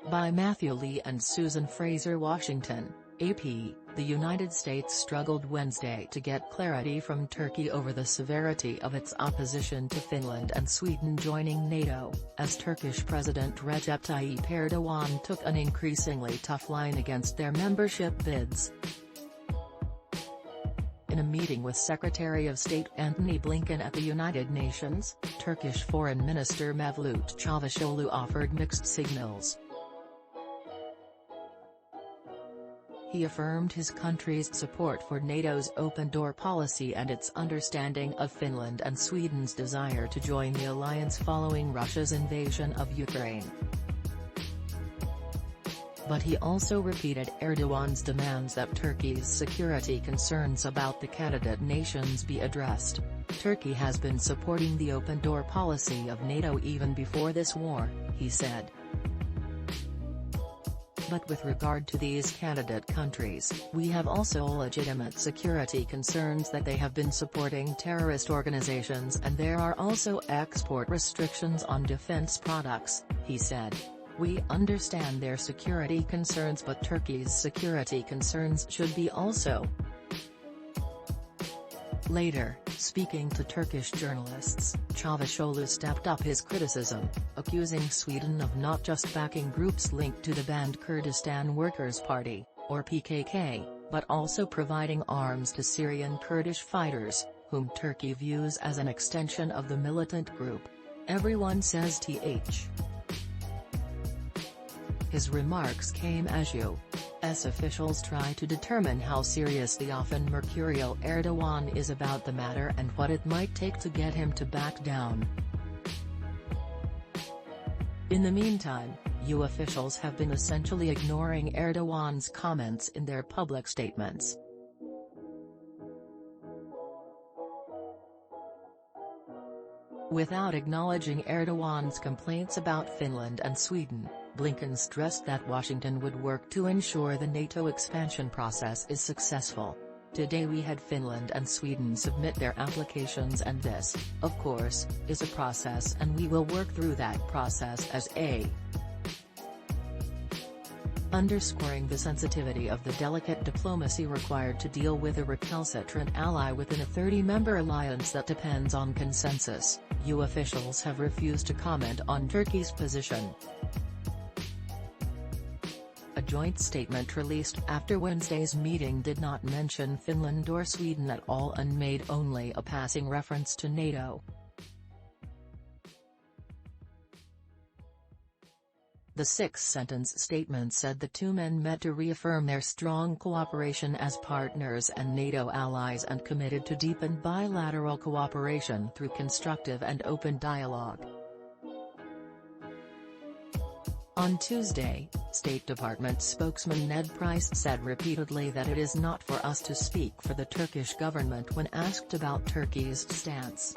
By Matthew Lee and Susan Fraser. Washington, AP. The United States struggled Wednesday to get clarity from Turkey over the severity of its opposition to Finland and Sweden joining NATO, as Turkish President Recep Tayyip Erdogan took an increasingly tough line against their membership bids. In a meeting with Secretary of State Antony Blinken at the United Nations, Turkish Foreign Minister Mevlut Çavuşoğlu offered mixed signals. He affirmed his country's support for NATO's open-door policy and its understanding of Finland and Sweden's desire to join the alliance following Russia's invasion of Ukraine. But he also repeated Erdogan's demands that Turkey's security concerns about the candidate nations be addressed. Turkey has been supporting the open-door policy of NATO even before this war, he said. But with regard to these candidate countries, we have also legitimate security concerns that they have been supporting terrorist organizations and there are also export restrictions on defense products, he said. We understand their security concerns, but Turkey's security concerns should be also. Later, speaking to Turkish journalists, Çavuşoğlu stepped up his criticism, accusing Sweden of not just backing groups linked to the banned Kurdistan Workers' Party, or PKK, but also providing arms to Syrian Kurdish fighters, whom Turkey views as an extension of the militant group. Everyone says th. His remarks came as U.S. officials try to determine how serious the often mercurial Erdogan is about the matter and what it might take to get him to back down. In the meantime, EU officials have been essentially ignoring Erdogan's comments in their public statements. Without acknowledging Erdogan's complaints about Finland and Sweden, Blinken stressed that Washington would work to ensure the NATO expansion process is successful. Today we had Finland and Sweden submit their applications and this, of course, is a process and we will work through that process as a. Underscoring the sensitivity of the delicate diplomacy required to deal with a recalcitrant ally within a 30-member alliance that depends on consensus, EU officials have refused to comment on Turkey's position. A joint statement released after Wednesday's meeting did not mention Finland or Sweden at all and made only a passing reference to NATO. The six-sentence statement said the two men met to reaffirm their strong cooperation as partners and NATO allies and committed to deepen bilateral cooperation through constructive and open dialogue. On Tuesday, State Department spokesman Ned Price said repeatedly that it is not for us to speak for the Turkish government when asked about Turkey's stance.